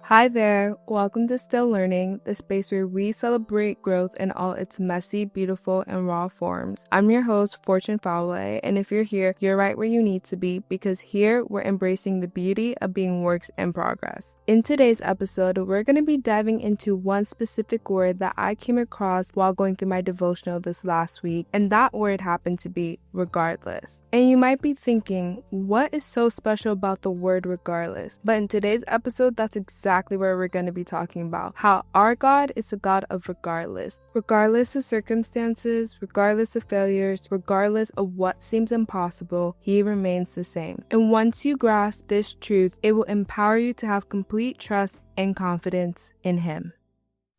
Hi there, welcome to Still Learning, the space where we celebrate growth in all its messy, beautiful, and raw forms. I'm your host, Fortune Fowle, and if you're here, you're right where you need to be, because here we're embracing the beauty of being works in progress. In today's episode, we're going to be diving into one specific word that I came across while going through my devotional this last week, and that word happened to be regardless. And you might be thinking, what is so special about the word regardless? But in today's episode, that's exactly where we're going to be talking about how our God is a God of regardless. Regardless of circumstances, regardless of failures, regardless of what seems impossible, He remains the same. And once you grasp this truth, it will empower you to have complete trust and confidence in Him.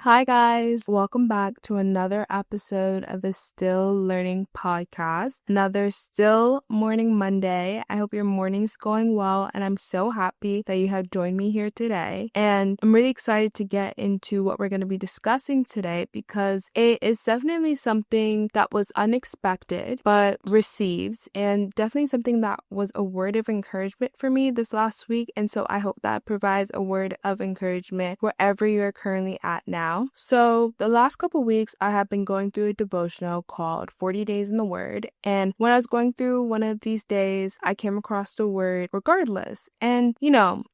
Hi guys, welcome back to another episode of the Still Learning podcast, another Still Morning Monday. I hope your morning's going well, and I'm so happy that you have joined me here today. And I'm really excited to get into what we're going to be discussing today, because it is definitely something that was unexpected but received, and definitely something that was a word of encouragement for me this last week. And so I hope that provides a word of encouragement wherever you're currently at now. So the last couple weeks, I have been going through a devotional called 40 Days in the Word. And when I was going through one of these days, I came across the word regardless. And,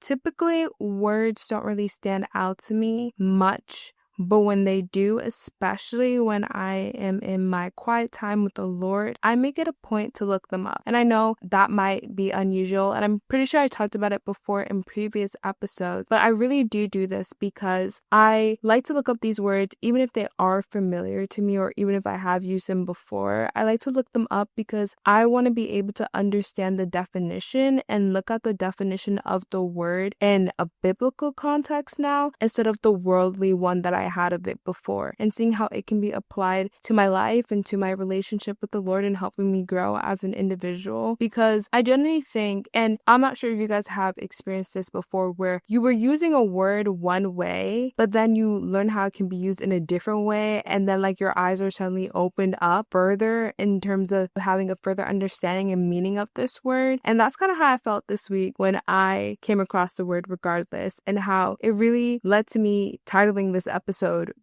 typically words don't really stand out to me much. But when they do, especially when I am in my quiet time with the Lord, I make it a point to look them up. And I know that might be unusual, and I'm pretty sure I talked about it before in previous episodes, but I really do this because I like to look up these words, even if they are familiar to me or even if I have used them before. I like to look them up because I want to be able to understand the definition and look at the definition of the word in a biblical context now, instead of the worldly one that I had of it before, and seeing how it can be applied to my life and to my relationship with the Lord and helping me grow as an individual. Because I generally think, and I'm not sure if you guys have experienced this before, where you were using a word one way, but then you learn how it can be used in a different way, and then your eyes are suddenly opened up further in terms of having a further understanding and meaning of this word. And that's kind of how I felt this week when I came across the word regardless, and how it really led to me titling this episode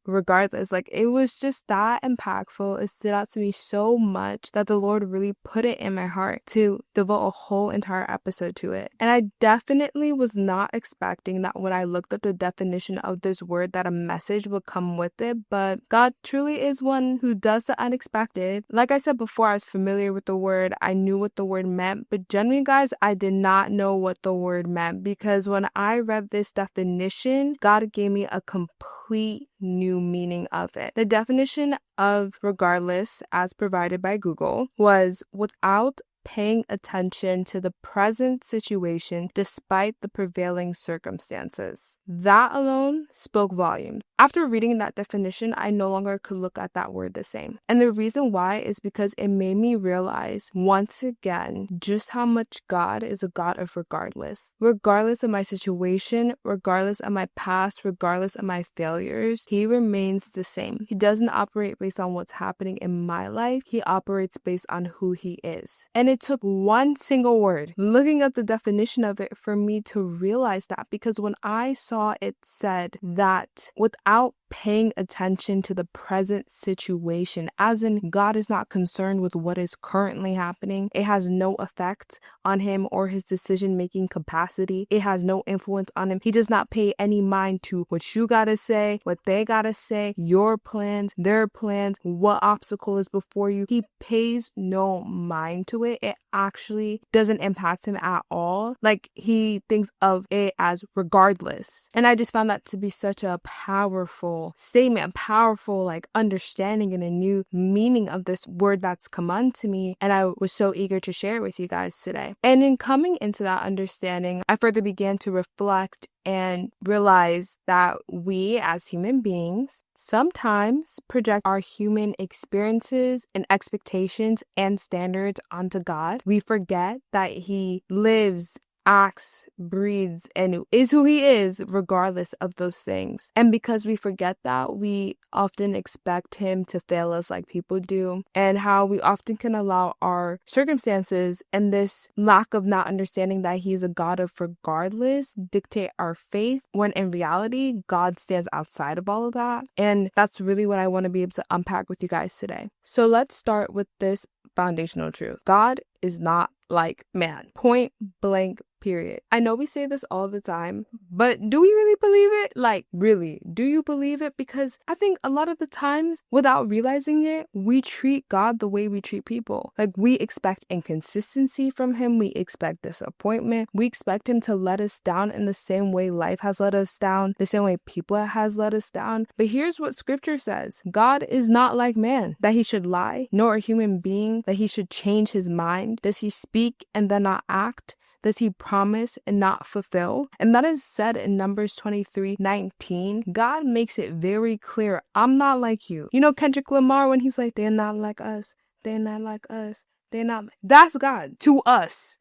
regardless. It was just that impactful. It stood out to me so much that the Lord really put it in my heart to devote a whole entire episode to it. And I definitely was not expecting that when I looked up the definition of this word that a message would come with it, but God truly is one who does the unexpected. Like I said before, I was familiar with the word. I knew what the word meant, but generally, guys, I did not know what the word meant, because when I read this definition, God gave me a complete new meaning of it. The definition of regardless, as provided by Google, was without paying attention to the present situation despite the prevailing circumstances. That alone spoke volumes. After reading that definition, I no longer could look at that word the same. And the reason why is because it made me realize once again just how much God is a God of regardless. Regardless of my situation, regardless of my past, regardless of my failures, He remains the same. He doesn't operate based on what's happening in my life. He operates based on who He is. And it took one single word, looking up the definition of it, for me to realize that, because when I saw it said that without paying attention to the present situation, as in God is not concerned with what is currently happening. It has no effect on Him or His decision-making capacity. It has no influence on Him. He does not pay any mind to what you gotta say, what they gotta say, your plans, their plans, what obstacle is before you. He pays no mind to it. It actually doesn't impact Him at all. He thinks of it as regardless. And I just found that to be such a powerful statement, powerful understanding and a new meaning of this word that's come unto me. And I was so eager to share it with you guys today. And in coming into that understanding, I further began to reflect and realize that we as human beings sometimes project our human experiences and expectations and standards onto God. We forget that He lives acts, breathes, and is who he is regardless of those things. And because we forget that, we often expect him to fail us like people do, and how we often can allow our circumstances and this lack of not understanding that he's a God of regardless dictate our faith, when in reality, God stands outside of all of that. And that's really what I want to be able to unpack with you guys today. So let's start with this foundational truth. God is not like man. Point blank, period. I know we say this all the time, but do we really believe it? Like, really, do you believe it? Because I think a lot of the times, without realizing it, we treat God the way we treat people. Like, we expect inconsistency from him. We expect disappointment. We expect him to let us down in the same way life has let us down, the same way people has let us down. But here's what scripture says. God is not like man, that he should lie, nor a human being, that he should change his mind. Does he speak and then not act? Does he promise and not fulfill? And that is said in Numbers 23:19. God makes it very clear, I'm not like you. You know Kendrick Lamar when he's like, they're not like us. They're not like us. They're not. That's God to us.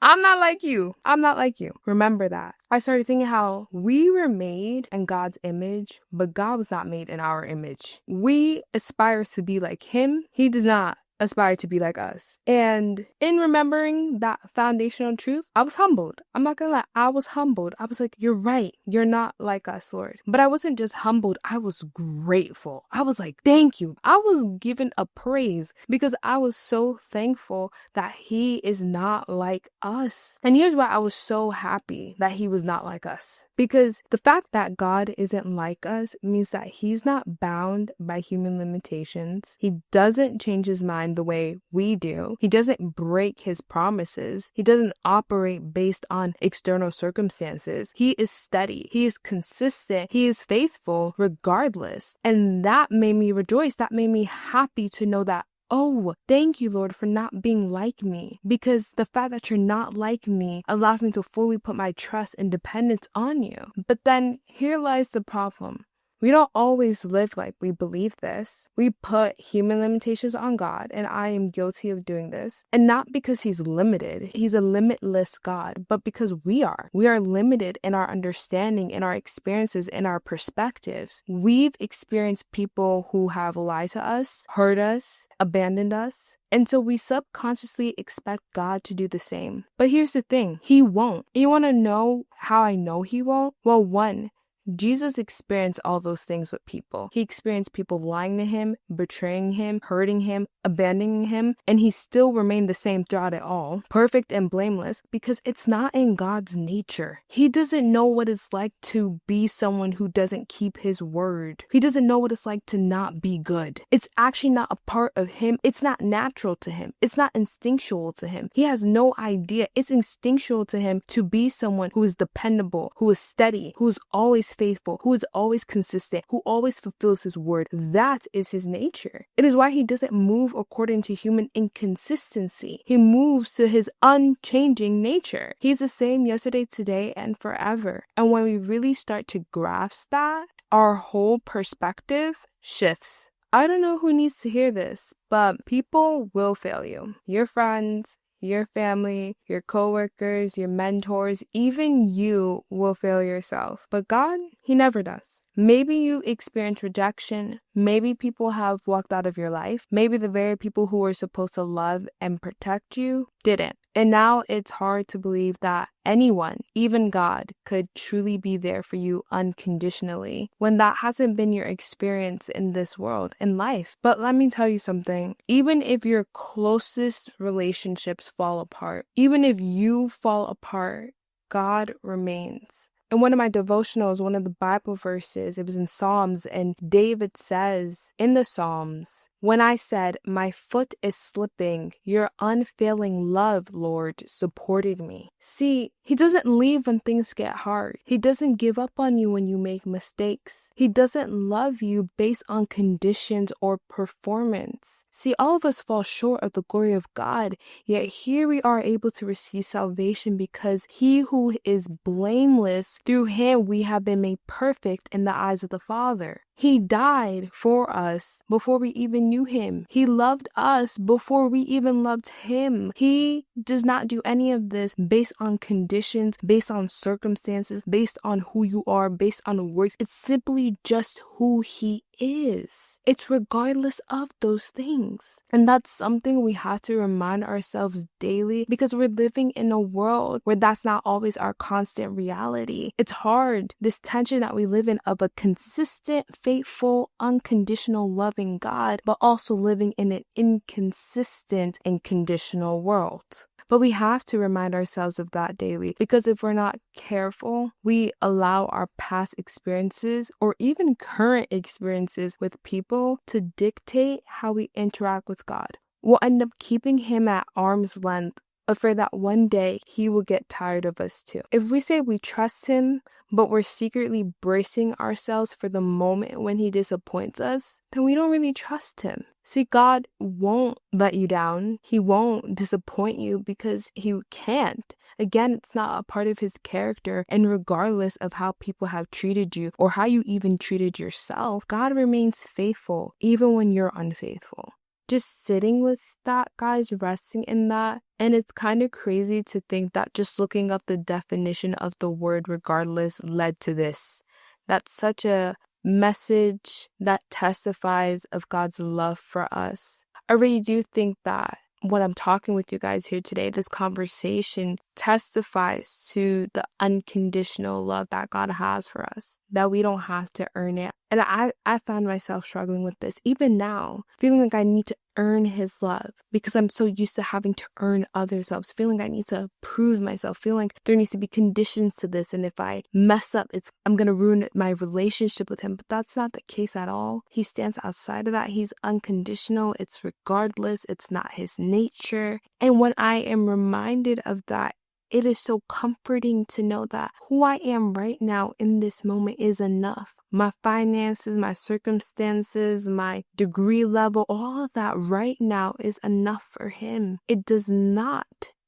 I'm not like you. I'm not like you. Remember that. I started thinking how we were made in God's image, but God was not made in our image. We aspire to be like him. He does not aspire to be like us. And in remembering that foundational truth, I was humbled. I'm not gonna lie, I was humbled. I was like, you're right. You're not like us, Lord. But I wasn't just humbled, I was grateful. I was like, thank you. I was given a praise because I was so thankful that he is not like us. And here's why I was so happy that he was not like us. Because the fact that God isn't like us means that he's not bound by human limitations. He doesn't change his mind the way we do. He doesn't break his promises. He doesn't operate based on external circumstances. He is steady. He is consistent. He is faithful regardless. And that made me rejoice. That made me happy to know that, oh, thank you, Lord, for not being like me. Because the fact that you're not like me allows me to fully put my trust and dependence on you. But then here lies the problem. We don't always live like we believe this. We put human limitations on God, and I am guilty of doing this. And not because he's limited. He's a limitless God, but because we are. We are limited in our understanding, in our experiences, in our perspectives. We've experienced people who have lied to us, hurt us, abandoned us. And so we subconsciously expect God to do the same. But here's the thing, he won't. You want to know how I know he won't? Well, one, Jesus experienced all those things with people. He experienced people lying to him, betraying him, hurting him, abandoning him, and he still remained the same throughout it all, perfect and blameless, because it's not in God's nature. He doesn't know what it's like to be someone who doesn't keep his word. He doesn't know what it's like to not be good. It's actually not a part of him. It's not natural to him. It's not instinctual to him. He has no idea. It's instinctual to him to be someone who is dependable, who is steady, who is always faithful, who is always consistent, who always fulfills his word. That is his nature. It is why he doesn't move according to human inconsistency. He moves to his unchanging nature. He's the same yesterday, today, and forever. And when we really start to grasp that, our whole perspective shifts. I don't know who needs to hear this, but people will fail you. Your friends, your family, your coworkers, your mentors, even you will fail yourself. But God, he never does. Maybe you experience rejection. Maybe people have walked out of your life. Maybe the very people who were supposed to love and protect you didn't. And now it's hard to believe that anyone, even God, could truly be there for you unconditionally when that hasn't been your experience in this world, in life. But let me tell you something. Even if your closest relationships fall apart, even if you fall apart, God remains. In one of my devotionals, one of the Bible verses, it was in Psalms, and David says in the Psalms, when I said, my foot is slipping, your unfailing love, Lord, supported me. See, he doesn't leave when things get hard. He doesn't give up on you when you make mistakes. He doesn't love you based on conditions or performance. See, all of us fall short of the glory of God, yet here we are able to receive salvation because he who is blameless, through him we have been made perfect in the eyes of the Father. He died for us before we even knew him. He loved us before we even loved him. He does not do any of this based on conditions, based on circumstances, based on who you are, based on works. It's simply just who he is. It's regardless of those things. And that's something we have to remind ourselves daily, because we're living in a world where that's not always our constant reality. It's hard, this tension that we live in of a consistent, faithful, unconditional, loving God, but also living in an inconsistent and conditional world. But we have to remind ourselves of that daily, because if we're not careful, we allow our past experiences or even current experiences with people to dictate how we interact with God. We'll end up keeping him at arm's length, afraid that one day he will get tired of us too. If we say we trust him, but we're secretly bracing ourselves for the moment when he disappoints us, then we don't really trust him. See, God won't let you down. He won't disappoint you because he can't. Again, it's not a part of his character. And regardless of how people have treated you or how you even treated yourself, God remains faithful even when you're unfaithful. Just sitting with that, guys, resting in that. And it's kind of crazy to think that just looking up the definition of the word regardless led to this. That's such a message that testifies of God's love for us. I really do think that when I'm talking with you guys here today, this conversation testifies to the unconditional love that God has for us, that we don't have to earn it. And I found myself struggling with this even now, feeling like I need to earn his love because I'm so used to having to earn others' love, feeling I need to prove myself, feeling there needs to be conditions to this. And if I mess up, I'm going to ruin my relationship with him. But that's not the case at all. He stands outside of that. He's unconditional. It's regardless. It's not his nature. And when I am reminded of that, it is so comforting to know that who I am right now in this moment is enough. My finances, my circumstances, my degree level, all of that right now is enough for him. It does not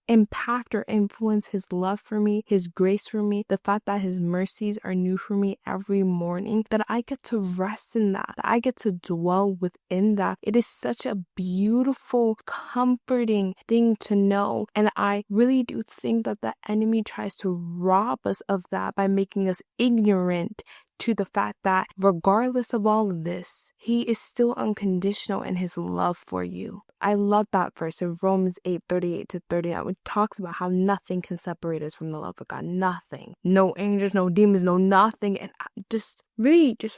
impact or influence his love for me, his grace for me, the fact that his mercies are new for me every morning, that I get to rest in that I get to dwell within that. It is such a beautiful, comforting thing to know. And I really do think that the enemy tries to rob us of that by making us ignorant to the fact that regardless of all of this, he is still unconditional in his love for you. I love that verse in Romans 8:38-39, which talks about how nothing can separate us from the love of God. Nothing. No angels, no demons, no nothing. And just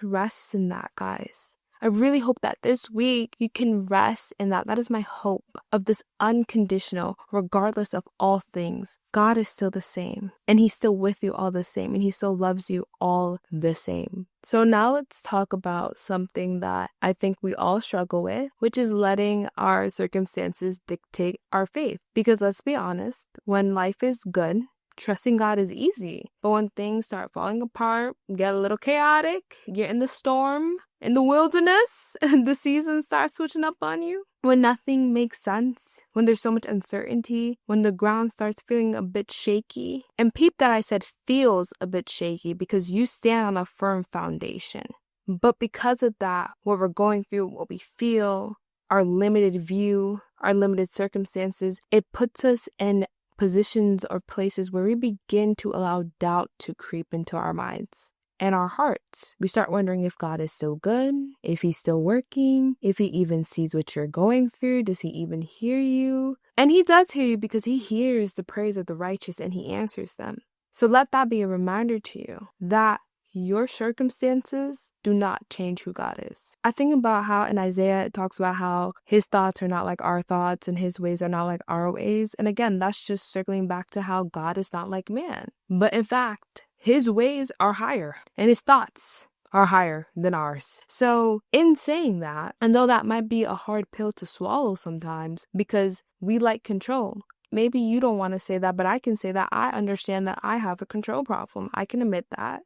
rest in that, guys. I really hope that this week you can rest in that. That is my hope of this unconditional, regardless of all things. God is still the same, and he's still with you all the same, and he still loves you all the same. So now let's talk about something that I think we all struggle with, which is letting our circumstances dictate our faith. Because let's be honest, when life is good, trusting God is easy. But when things start falling apart, get a little chaotic, you're in the storm, in the wilderness, and the seasons start switching up on you, when nothing makes sense, when there's so much uncertainty, when the ground starts feeling a bit shaky. And peep that I said feels a bit shaky because you stand on a firm foundation. But because of that, what we're going through, what we feel, our limited view, our limited circumstances, it puts us in positions or places where we begin to allow doubt to creep into our minds and our hearts. We start wondering if God is still good, if he's still working, if he even sees what you're going through. Does he even hear you? And he does hear you because he hears the prayers of the righteous and he answers them. So let that be a reminder to you that your circumstances do not change who God is. I think about how in Isaiah it talks about how his thoughts are not like our thoughts and his ways are not like our ways. And again, that's just circling back to how God is not like man. But in fact, his ways are higher and his thoughts are higher than ours. So in saying that, and though that might be a hard pill to swallow sometimes because we like control, maybe you don't want to say that, but I can say that I understand that I have a control problem. I can admit that.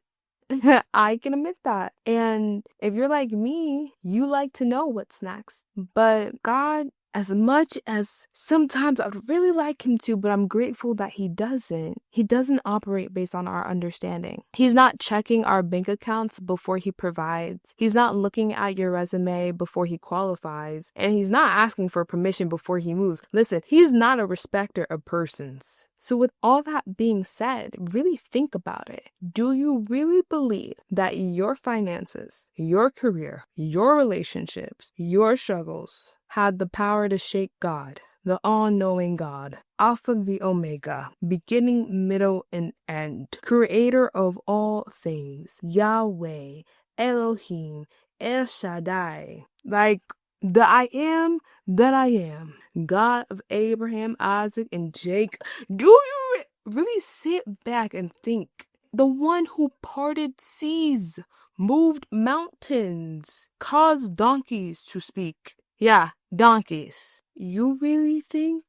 I can admit that. And if you're like me, you like to know what's next. But God as much as sometimes I'd really like him to, but I'm grateful that he doesn't. He doesn't operate based on our understanding. He's not checking our bank accounts before he provides. He's not looking at your resume before he qualifies. And he's not asking for permission before he moves. Listen, he's not a respecter of persons. So with all that being said, really think about it. Do you really believe that your finances, your career, your relationships, your struggles had the power to shake God, the all-knowing God, Alpha the Omega, beginning, middle, and end, creator of all things, Yahweh, Elohim, El Shaddai, like the I am that I am, God of Abraham, Isaac, and Jacob? Do you really sit back and think? The one who parted seas, moved mountains, caused donkeys to speak. Yeah, donkeys. You really think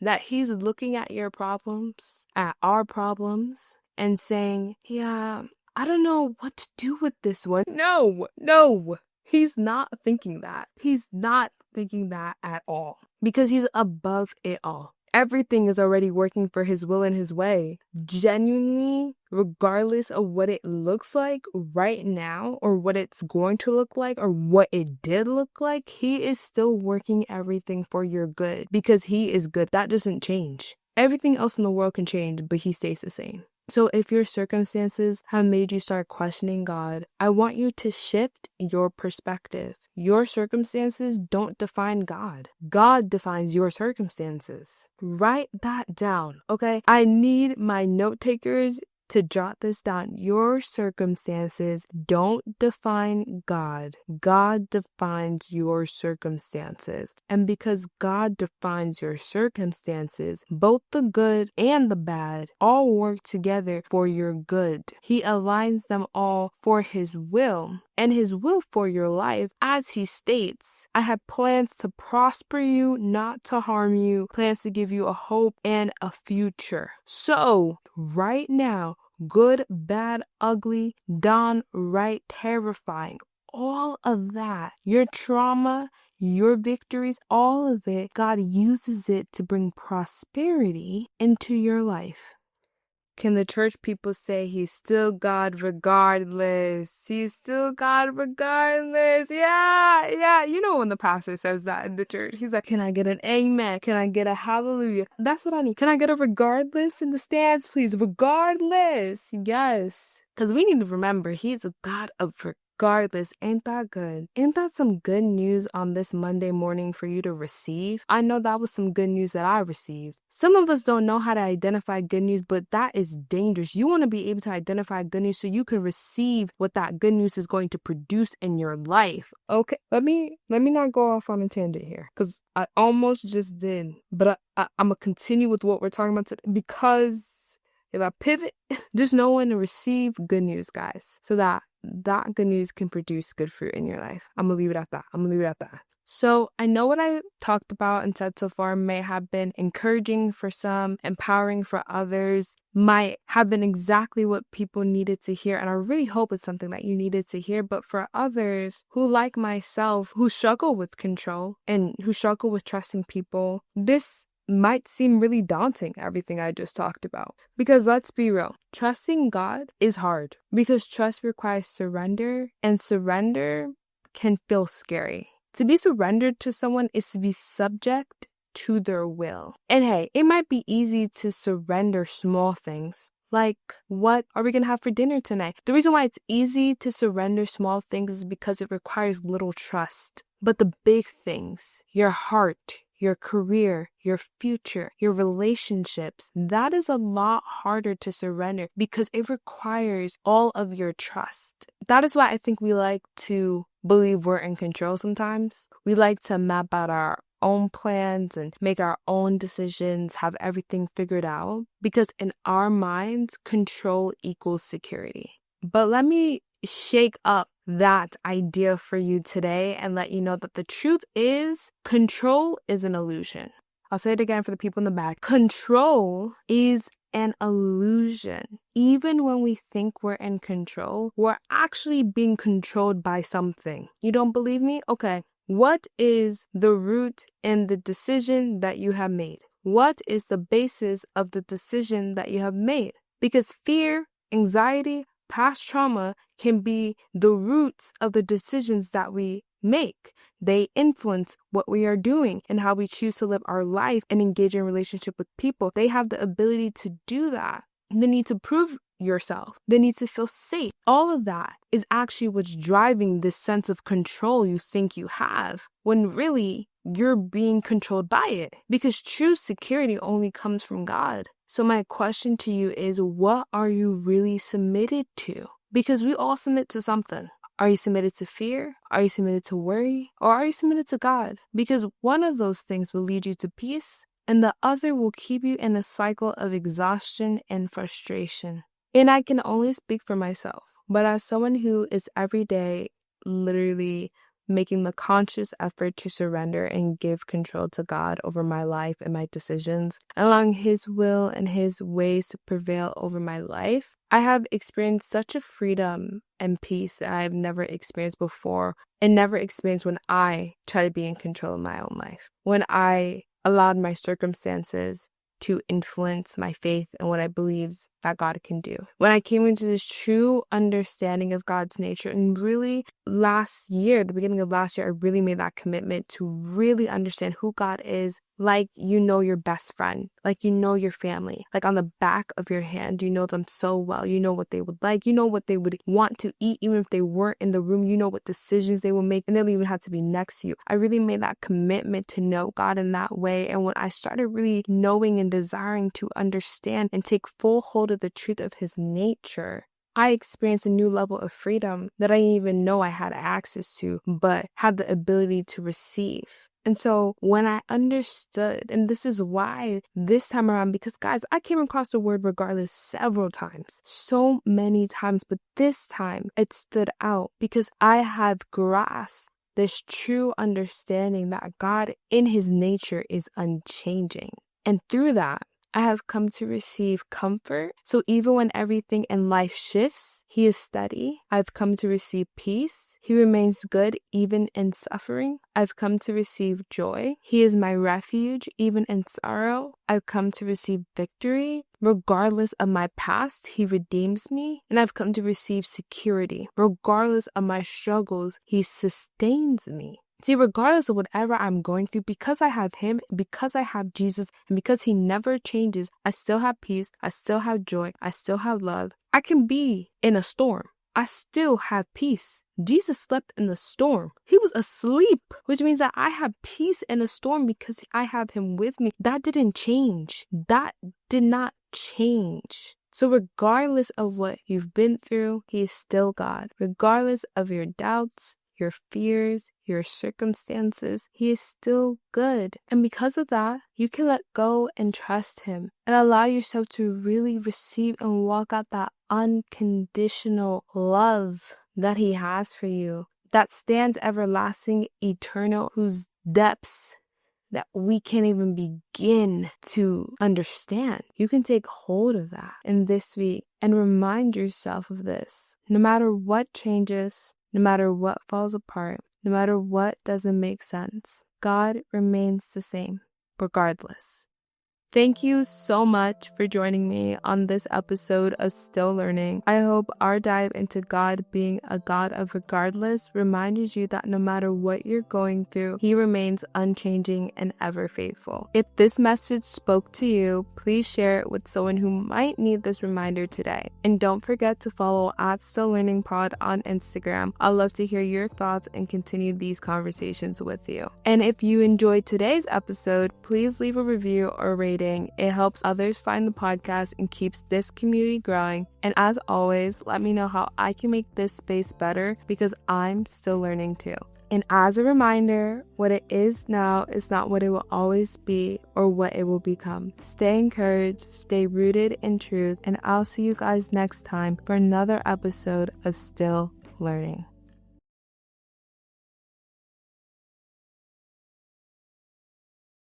that he's looking at your problems, at our problems, and saying, yeah, I don't know what to do with this one? No. He's not thinking that. He's not thinking that at all. Because he's above it all. Everything is already working for his will and his way. Genuinely, regardless of what it looks like right now, or what it's going to look like, or what it did look like, he is still working everything for your good. Because he is good. That doesn't change. Everything else in the world can change, but he stays the same. So if your circumstances have made you start questioning God, I want you to shift your perspective. Your circumstances don't define God. God defines your circumstances. Write that down, okay? I need my note takers to jot this down. Your circumstances don't define God. God defines your circumstances. And because God defines your circumstances, both the good and the bad all work together for your good. He aligns them all for his will. And his will for your life, as he states, I have plans to prosper you, not to harm you, plans to give you a hope and a future. So, right now, good, bad, ugly, done, right, terrifying, all of that, your trauma, your victories, all of it, God uses it to bring prosperity into your life. Can the church people say he's still God regardless? He's still God regardless. Yeah. You know when the pastor says that in the church, he's like, can I get an amen? Can I get a hallelujah? That's what I need. Can I get a regardless in the stands, please? Regardless. Yes. Because we need to remember he's a God of regardless. Ain't that good? Ain't that some good news on this Monday morning for you to receive? I know that was some good news that I received. Some of us don't know how to identify good news, but that is dangerous. You want to be able to identify good news so you can receive what that good news is going to produce in your life. Okay, let me not go off on a tangent here, because I almost just did, but I'm gonna continue with what we're talking about today, because if I pivot, just know when to receive good news, guys, so that good news can produce good fruit in your life. I'm gonna leave it at that. So I know what I talked about and said so far may have been encouraging for some, empowering for others, might have been exactly what people needed to hear. And I really hope it's something that you needed to hear. But for others who, like myself, who struggle with control and who struggle with trusting people, this might seem really daunting, everything I just talked about. Because let's be real, trusting God is hard because trust requires surrender, and surrender can feel scary. To be surrendered to someone is to be subject to their will. And hey, it might be easy to surrender small things. Like, what are we going to have for dinner tonight? The reason why it's easy to surrender small things is because it requires little trust. But the big things, your heart, your career, your future, your relationships, that is a lot harder to surrender because it requires all of your trust. That is why I think we like to believe we're in control sometimes. We like to map out our own plans and make our own decisions, have everything figured out, because in our minds, control equals security. But let me shake up that idea for you today and let you know that the truth is control is an illusion. I'll say it again for the people in the back. Control is an illusion. Even when we think we're in control, we're actually being controlled by something. You don't believe me? Okay. What is the root and the decision that you have made? What is the basis of the decision that you have made? Because fear, anxiety, past trauma can be the roots of the decisions that we make. They influence what we are doing and how we choose to live our life and engage in relationship with people. They have the ability to do that. The need to prove yourself, the need to feel safe. All of that is actually what's driving this sense of control you think you have, when really you're being controlled by it, because true security only comes from God. So my question to you is, what are you really submitted to? Because we all submit to something. Are you submitted to fear? Are you submitted to worry? Or are you submitted to God? Because one of those things will lead you to peace, and the other will keep you in a cycle of exhaustion and frustration. And I can only speak for myself, but as someone who is every day literally making the conscious effort to surrender and give control to God over my life and my decisions, allowing His will and His ways to prevail over my life, I have experienced such a freedom and peace that I've never experienced before, and never experienced when I try to be in control of my own life. When I allowed my circumstances to influence my faith and what I believe that God can do. When I came into this true understanding of God's nature, and really the beginning of last year, I really made that commitment to really understand who God is, like you know your best friend, like you know your family, like on the back of your hand. You know them so well. You know what they would like. You know what they would want to eat, even if they weren't in the room. You know what decisions they will make, and they don't even have to be next to you. I really made that commitment to know God in that way. And when I started really knowing and desiring to understand and take full hold of the truth of His nature, I experienced a new level of freedom that I didn't even know I had access to, but had the ability to receive. And so when I understood, and this is why this time around, because guys, I came across the word regardless several times, so many times, but this time it stood out because I have grasped this true understanding that God in His nature is unchanging. And through that, I have come to receive comfort. So even when everything in life shifts, He is steady. I've come to receive peace. He remains good even in suffering. I've come to receive joy. He is my refuge even in sorrow. I've come to receive victory. Regardless of my past, He redeems me. And I've come to receive security. Regardless of my struggles, He sustains me. See, regardless of whatever I'm going through, because I have Him, because I have Jesus, and because He never changes, I still have peace, I still have joy, I still have love. I can be in a storm. I still have peace. Jesus slept in the storm. He was asleep, which means that I have peace in a storm because I have Him with me. That didn't change. That did not change. So regardless of what you've been through, He is still God. Regardless of your doubts, your fears, your circumstances, He is still good. And because of that, you can let go and trust Him and allow yourself to really receive and walk out that unconditional love that He has for you, that stands everlasting, eternal, whose depths that we can't even begin to understand. You can take hold of that in this week and remind yourself of this. No matter what changes, no matter what falls apart, no matter what doesn't make sense, God remains the same, regardless. Thank you so much for joining me on this episode of Still Learning. I hope our dive into God being a God of regardless reminded you that no matter what you're going through, He remains unchanging and ever faithful. If this message spoke to you, please share it with someone who might need this reminder today. And don't forget to follow @StillLearningPod on Instagram. I'd love to hear your thoughts and continue these conversations with you. And if you enjoyed today's episode, please leave a review or rating. It helps others find the podcast and keeps this community growing. And as always, let me know how I can make this space better because I'm still learning too. And as a reminder, what it is now is not what it will always be or what it will become. Stay encouraged, stay rooted in truth, and I'll see you guys next time for another episode of Still Learning.